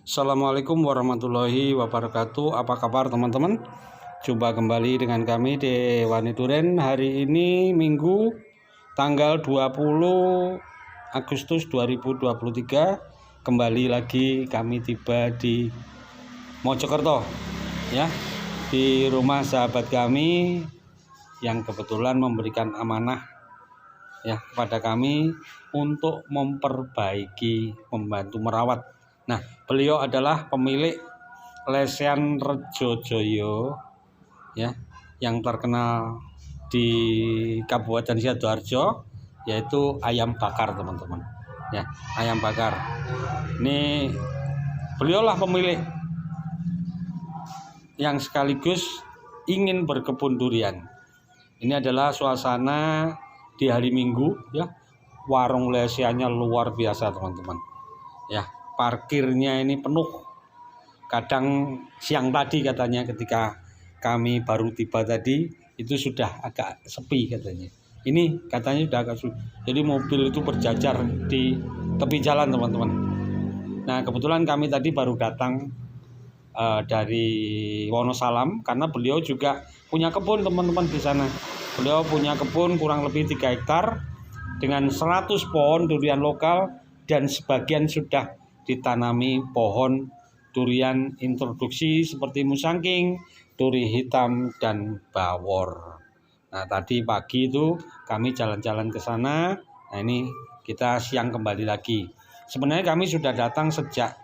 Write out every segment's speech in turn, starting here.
Assalamualaikum warahmatullahi wabarakatuh. Apa kabar teman-teman? Jumpa kembali dengan kami di Wani Duren. Hari ini Minggu tanggal 20 Agustus 2023. Kembali lagi kami tiba di Mojokerto ya, di rumah sahabat kami yang kebetulan memberikan amanah ya kepada kami untuk memperbaiki, membantu merawat. Nah, beliau adalah pemilik Lesehan Rejojoyo ya, yang terkenal di Kabupaten Sidoarjo, yaitu ayam bakar teman-teman. Ya, ayam bakar. Ini beliaulah pemilik yang sekaligus ingin berkebun durian. Ini adalah suasana di hari Minggu ya. Warung Lesehannya luar biasa teman-teman. Ya, parkirnya ini penuh. Kadang siang tadi katanya ketika kami baru tiba tadi itu sudah agak sepi katanya. Ini katanya sudah agak sepi. Jadi mobil itu berjajar di tepi jalan teman-teman. Nah, kebetulan kami tadi baru datang dari Wonosalam karena beliau juga punya kebun teman-teman di sana. Beliau punya kebun kurang lebih 3 hektar dengan 100 pohon durian lokal dan sebagian sudah ditanami pohon durian introduksi seperti musangking, duri hitam, dan bawor. Nah, tadi pagi itu kami jalan-jalan ke sana. Nah, ini kita siang kembali lagi. Sebenarnya kami sudah datang sejak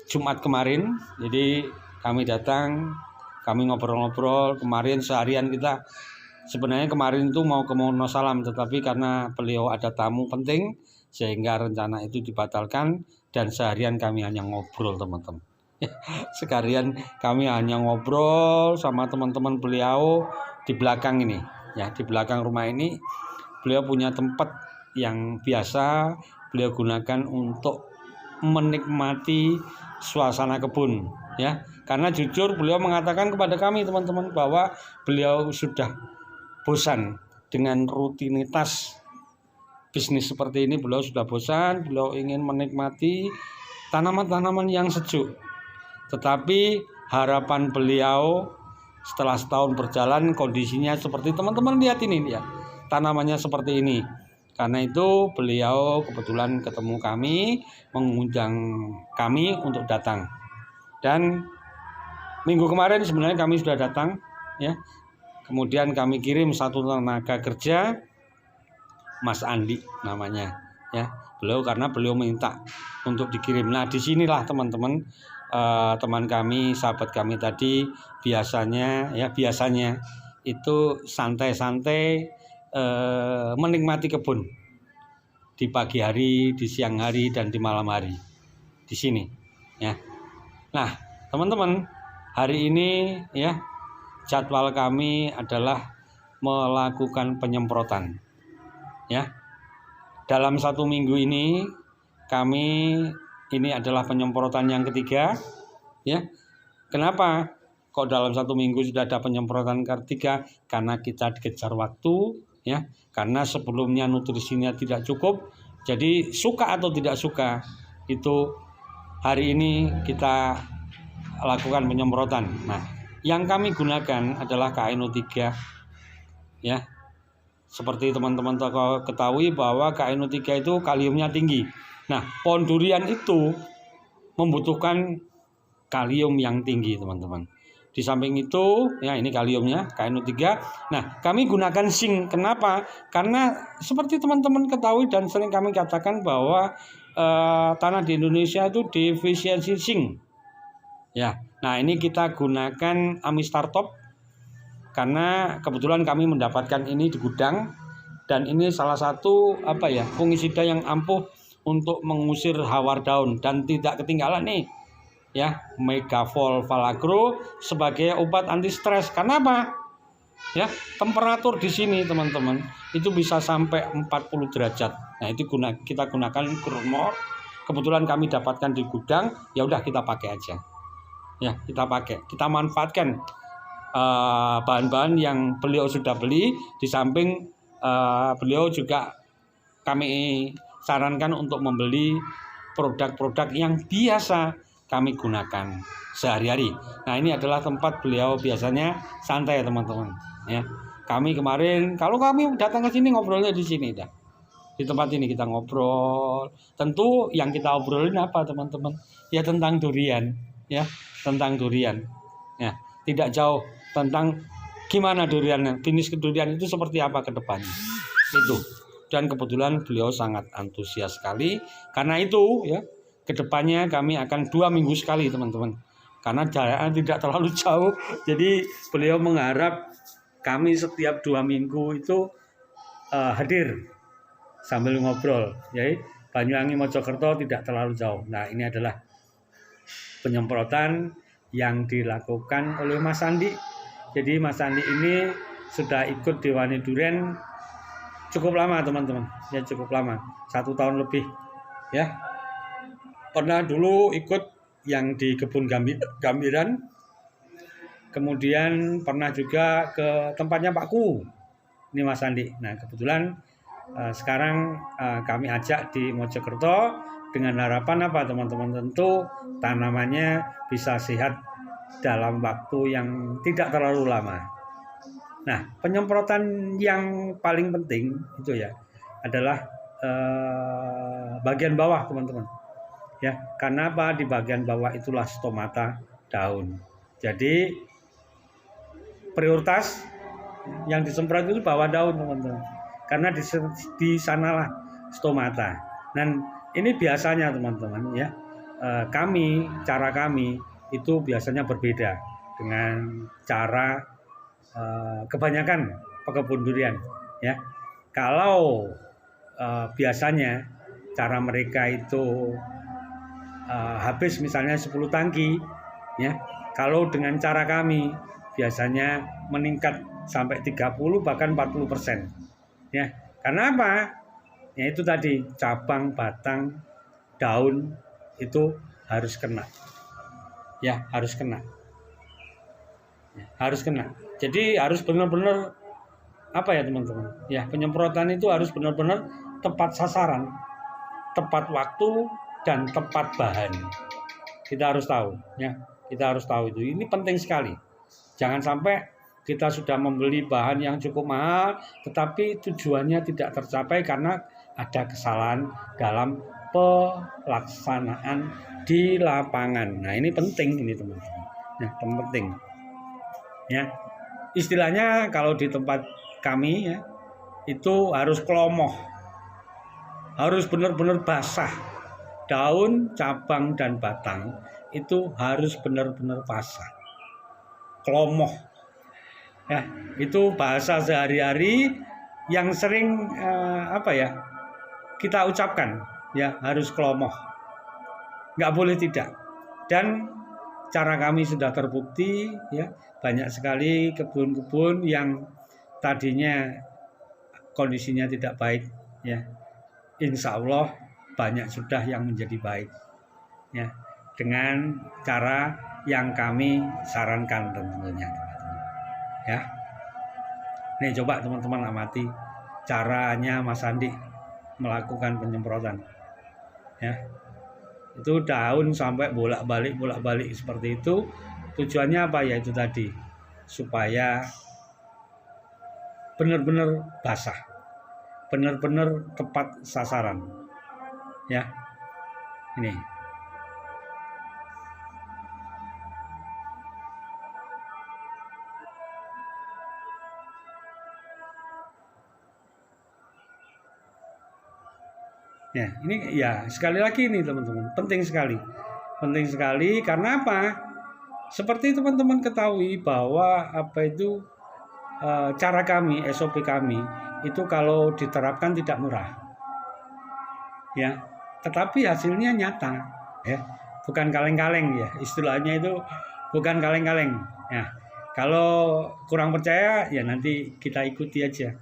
Jumat kemarin. Jadi kami datang, kami ngobrol-ngobrol. Kemarin seharian kita sebenarnya kemarin itu mau ke Wonosalam, tetapi karena beliau ada tamu penting sehingga rencana itu dibatalkan dan seharian kami hanya ngobrol teman-teman. Sekalian kami hanya ngobrol sama teman-teman beliau di belakang ini ya, di belakang rumah ini beliau punya tempat yang biasa beliau gunakan untuk menikmati suasana kebun ya. Karena jujur beliau mengatakan kepada kami teman-teman bahwa beliau sudah bosan dengan rutinitas bisnis seperti ini. Beliau sudah bosan, beliau ingin menikmati tanaman-tanaman yang sejuk. Tetapi harapan beliau setelah setahun berjalan kondisinya seperti teman-teman lihat ini ya, tanamannya seperti ini. Karena itu beliau kebetulan ketemu kami, mengundang kami untuk datang. Dan minggu kemarin sebenarnya kami sudah datang ya. Kemudian kami kirim satu tenaga kerja, Mas Andi namanya ya. Karena beliau minta untuk dikirim. Nah, disinilah teman-teman, teman kami, sahabat kami tadi biasanya itu santai-santai menikmati kebun di pagi hari, di siang hari, dan di malam hari di sini ya. Nah, teman-teman, hari ini ya jadwal kami adalah melakukan penyemprotan ya. Dalam 1 minggu ini ini adalah penyemprotan yang ketiga ya. Kenapa kok dalam 1 minggu sudah ada penyemprotan ketiga? Karena kita dikejar waktu ya. Karena sebelumnya nutrisinya tidak cukup. Jadi suka atau tidak suka itu hari ini kita lakukan penyemprotan. Nah, yang kami gunakan adalah KNO3 ya. Seperti teman-teman ketahui bahwa KNO3 itu kaliumnya tinggi. Nah, pohon durian itu membutuhkan kalium yang tinggi teman-teman. Di samping itu ya, ini kaliumnya KNO3. Nah, kami gunakan zinc. Kenapa? Karena seperti teman-teman ketahui dan sering kami katakan bahwa tanah di Indonesia itu defisiensi zinc. Ya. Nah, ini kita gunakan Amistar Top karena kebetulan kami mendapatkan ini di gudang dan ini salah satu fungisida yang ampuh untuk mengusir hawar daun dan tidak ketinggalan nih ya, Megavol Valagro sebagai obat anti stres. Kenapa? Ya, temperatur di sini teman-teman itu bisa sampai 40 derajat. Nah, itu kita gunakan Growmore. Kebetulan kami dapatkan di gudang, ya udah kita pakai aja. Ya, kita manfaatkan bahan-bahan yang beliau sudah beli. Di samping beliau juga kami sarankan untuk membeli produk-produk yang biasa kami gunakan sehari-hari. Nah, ini adalah tempat beliau biasanya santai teman-teman ya. Kami kemarin kalau kami datang ke sini ngobrolnya di sini dah. Di tempat ini kita ngobrol. Tentu yang kita obrolin apa teman-teman? Ya tentang durian ya, tentang durian. Ya, tidak jauh tentang gimana durian, finish durian itu seperti apa ke depannya. Itu. Dan kebetulan beliau sangat antusias sekali karena itu ya. Kedepannya kami akan 2 minggu sekali teman-teman, karena jaraknya tidak terlalu jauh, jadi beliau mengharap kami setiap 2 minggu itu hadir sambil ngobrol. Jadi Banyuwangi Mojokerto tidak terlalu jauh. Nah, ini adalah penyemprotan yang dilakukan oleh Mas Andi. Jadi Mas Andi ini sudah ikut di Wani Durian cukup lama teman-teman, ya cukup lama, 1 tahun lebih ya. Pernah dulu ikut yang di kebun Gambiran, kemudian pernah juga ke tempatnya Pak Ku, ini Mas Andi. Nah kebetulan sekarang kami ajak di Mojokerto dengan harapan apa teman-teman, tentu tanamannya bisa sehat dalam waktu yang tidak terlalu lama. Nah penyemprotan yang paling penting itu ya adalah bagian bawah teman-teman. Ya, karena apa? Di bagian bawah itulah stomata daun. Jadi prioritas yang disemprot itu bawah daun teman-teman, karena di sanalah stomata. Dan ini biasanya teman-teman ya, cara kami itu biasanya berbeda dengan cara kebanyakan pekebun durian ya. Kalau biasanya cara mereka itu habis misalnya 10 tangki ya. Kalau dengan cara kami biasanya meningkat sampai 30 bahkan 40% ya. Karena apa? Ya itu tadi, cabang, batang, daun itu harus kena. Ya, harus kena. Ya, harus kena. Jadi harus benar-benar apa ya teman-teman? Ya, penyemprotan itu harus benar-benar tepat sasaran, tepat waktu, dan tepat bahan. Kita harus tahu ya, kita harus tahu itu. Ini penting sekali. Jangan sampai kita sudah membeli bahan yang cukup mahal tetapi tujuannya tidak tercapai karena ada kesalahan dalam pelaksanaan di lapangan. Nah, ini penting ini teman-teman. Nah, penting. Ya. Istilahnya kalau di tempat kami ya, itu harus klomoh. Harus benar-benar basah. Daun, cabang, dan batang itu harus benar-benar basah, klomoh. Ya, itu bahasa sehari-hari yang sering kita ucapkan. Ya, harus klomoh, nggak boleh tidak. Dan cara kami sudah terbukti. Ya, banyak sekali kebun-kebun yang tadinya kondisinya tidak baik. Ya, insya Allah banyak sudah yang menjadi baik ya, dengan cara yang kami sarankan tentunya teman-teman ya. Nih coba teman-teman amati caranya Mas Andi melakukan penyemprotan ya. Itu daun sampai bolak-balik seperti itu. Tujuannya apa? Ya itu tadi, supaya benar-benar basah, benar-benar tepat sasaran ya. Ini ya, ini ya sekali lagi ini teman-teman, penting sekali karena apa? Seperti teman-teman ketahui bahwa cara kami, SOP kami itu kalau diterapkan tidak murah ya, tetapi hasilnya nyata ya, bukan kaleng-kaleng ya, istilahnya itu bukan kaleng-kaleng ya. Kalau kurang percaya ya nanti kita ikuti aja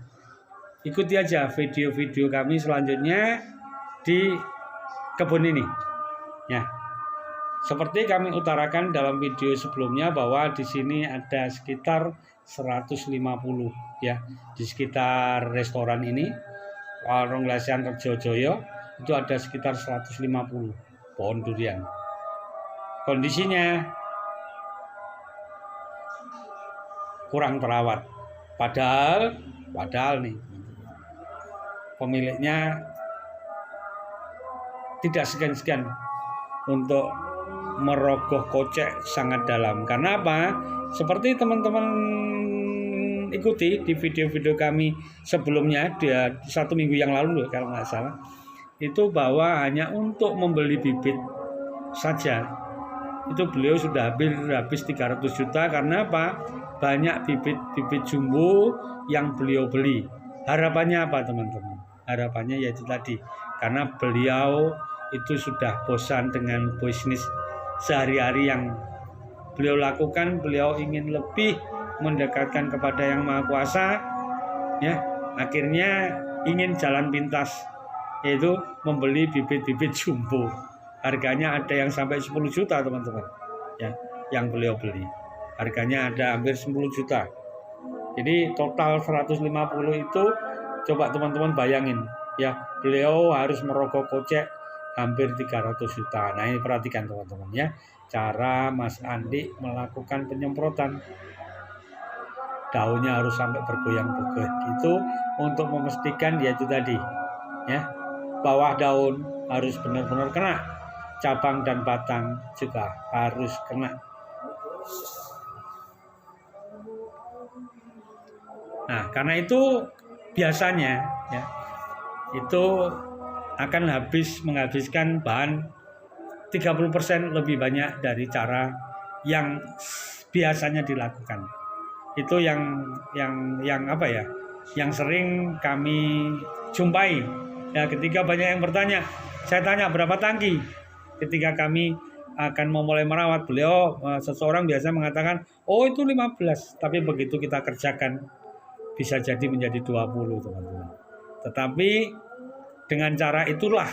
video-video kami selanjutnya di kebun ini ya. Seperti kami utarakan dalam video sebelumnya bahwa di sini ada sekitar 150 ya, di sekitar restoran ini Warung Lesian Rejojoyo itu ada sekitar 150 pohon durian. Kondisinya kurang terawat. Padahal nih pemiliknya tidak segan-segan untuk merogoh kocek sangat dalam. Karena apa? Seperti teman-teman ikuti di video-video kami sebelumnya, dia 1 minggu yang lalu kalau nggak salah, itu bahwa hanya untuk membeli bibit saja itu beliau sudah habis 300 juta. Karena apa? Banyak bibit jumbo yang beliau beli. Harapannya apa teman-teman? Harapannya yaitu tadi, karena beliau itu sudah bosan dengan bisnis sehari-hari yang beliau lakukan. Beliau ingin lebih mendekatkan kepada Yang Maha Kuasa, ya. Akhirnya ingin jalan pintas, yaitu membeli bibit-bibit jumbo. Harganya ada yang sampai 10 juta teman-teman, ya, yang beliau beli. Harganya ada hampir 10 juta. Jadi total 150 itu, coba teman-teman bayangin, ya, beliau harus merogoh kocek hampir 300 juta. Nah, ini perhatikan teman-teman, ya, cara Mas Andi melakukan penyemprotan. Daunnya harus sampai bergoyang-goyang gitu untuk memastikan yaitu tadi, ya, bawah daun harus benar-benar kena, cabang dan batang juga harus kena. Nah, karena itu biasanya, ya, itu akan menghabiskan bahan 30% lebih banyak dari cara yang biasanya dilakukan. Itu yang apa ya? Yang sering kami jumpai. Ya, ketika banyak yang bertanya, saya tanya berapa tangki. Ketika kami akan memulai merawat, beliau seseorang biasa mengatakan, "Oh, itu 15." Tapi begitu kita kerjakan bisa jadi menjadi 20, teman-teman. Tetapi dengan cara itulah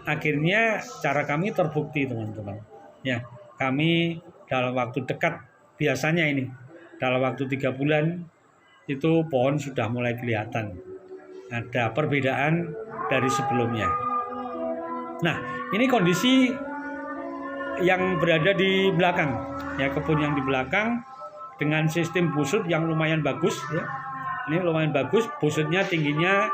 akhirnya cara kami terbukti, teman-teman. Ya, kami dalam waktu dekat, biasanya ini dalam waktu 3 bulan itu pohon sudah mulai kelihatan ada perbedaan dari sebelumnya. Nah, ini kondisi yang berada di belakang, ya, kebun yang di belakang dengan sistem busut yang lumayan bagus, ya. Ini lumayan bagus, busutnya tingginya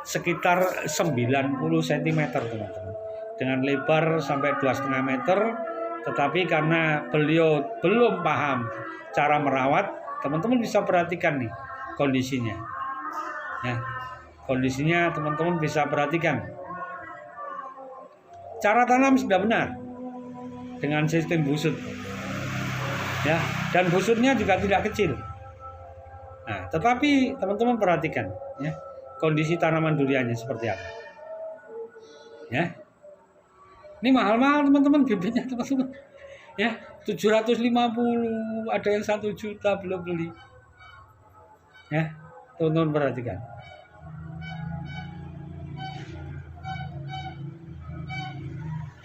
sekitar 90 cm, teman-teman. Dengan lebar sampai 2,5 meter. Tetapi karena beliau belum paham cara merawat, teman-teman bisa perhatikan nih kondisinya. Ya, kondisinya teman-teman bisa perhatikan. Cara tanam sudah benar dengan sistem busut, ya, dan busutnya juga tidak kecil. Nah, tetapi teman-teman perhatikan, ya, kondisi tanaman duriannya seperti apa, ya. Ini mahal-mahal teman-teman bibitnya, teman-teman, ya, 750, ada yang 1 juta belum beli, ya, teman-teman perhatikan.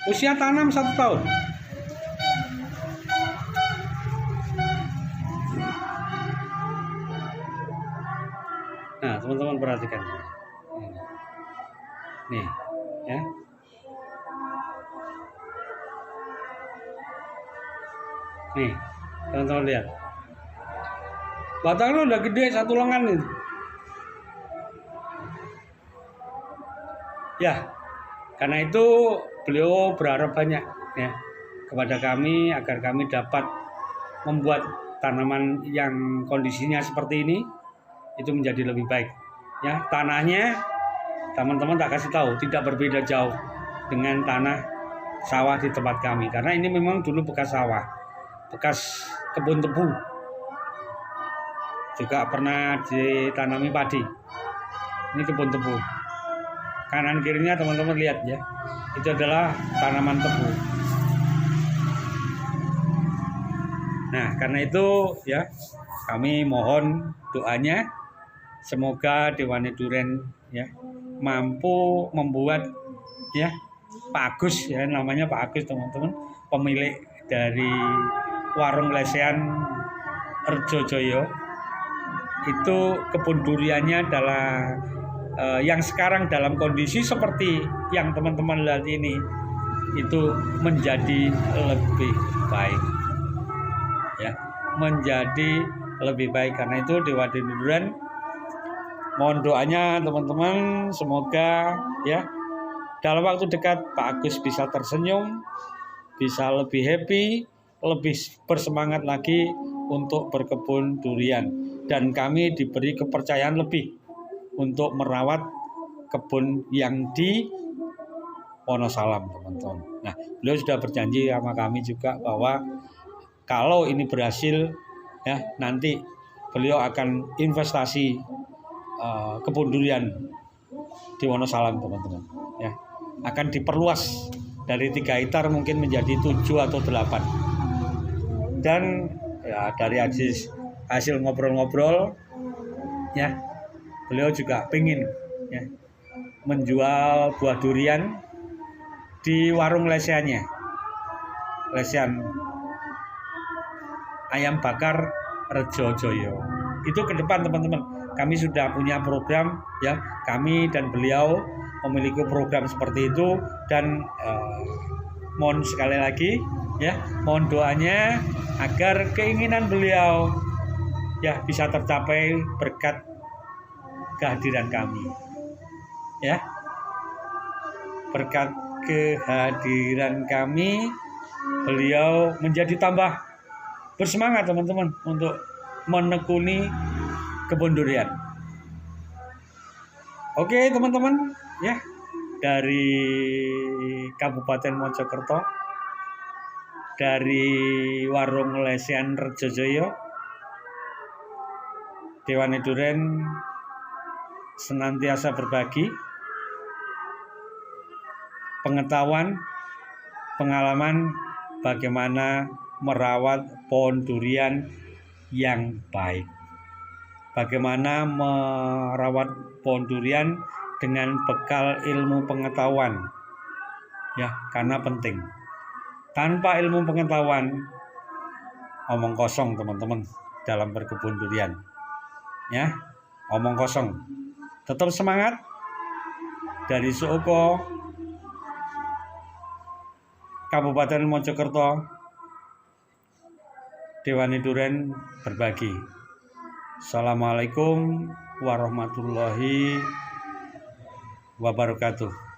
Usia tanam 1 tahun. Nah, teman-teman perhatikan. Nih, ya. Nih, teman-teman lihat. Batangnya udah gede, 1 lengan nih. Ya, karena itu beliau berharap banyak, ya, kepada kami agar kami dapat membuat tanaman yang kondisinya seperti ini itu menjadi lebih baik, ya. Tanahnya teman-teman tak kasih tahu tidak berbeda jauh dengan tanah sawah di tempat kami, karena ini memang dulu bekas sawah, bekas kebun tebu, juga pernah ditanami padi. Ini kebun tebu. Kanan kirinya teman-teman lihat, ya, itu adalah tanaman tebu. Nah, karena itu, ya, kami mohon doanya semoga Dewan Duren, ya, mampu membuat, ya, Pak Agus, ya, namanya Pak Agus, teman-teman, pemilik dari warung lesehan Rejojoyo, itu kebun duriannya adalah yang sekarang dalam kondisi seperti yang teman-teman lihat ini, itu menjadi lebih baik, ya, menjadi lebih baik. Karena itu Dewan Durian mohon doanya teman-teman, semoga ya dalam waktu dekat Pak Agus bisa tersenyum, bisa lebih happy, lebih bersemangat lagi untuk berkebun durian, dan kami diberi kepercayaan lebih untuk merawat kebun yang di Wonosalam, teman-teman. Nah, beliau sudah berjanji sama kami juga bahwa kalau ini berhasil, ya, nanti beliau akan investasi kebun durian di Wonosalam, teman-teman. Ya, akan diperluas dari 3 hektar mungkin menjadi 7 atau 8. Dan ya dari hasil ngobrol-ngobrol, ya, beliau juga pengen ya menjual buah durian di warung leseannya, lesean ayam bakar Rejojoyo. Itu ke depan, teman-teman, kami sudah punya program, ya, kami dan beliau memiliki program seperti itu. Dan mohon sekali lagi, ya, mohon doanya agar keinginan beliau ya bisa tercapai berkat kehadiran kami, ya, berkat kehadiran kami beliau menjadi tambah bersemangat, teman-teman, untuk menekuni kebun durian. Oke, teman-teman, ya, dari Kabupaten Mojokerto, dari warung lesean Rejojoyo, Dewan Durian senantiasa berbagi pengetahuan, pengalaman bagaimana merawat pohon durian yang baik, bagaimana merawat pohon durian dengan bekal ilmu pengetahuan, ya, karena penting. Tanpa ilmu pengetahuan, omong kosong, teman-teman, dalam berkebun durian, ya, omong kosong. Tetap semangat. Dari Suoko, Kabupaten Mojokerto, Dewan Durian berbagi. Assalamualaikum warahmatullahi wabarakatuh.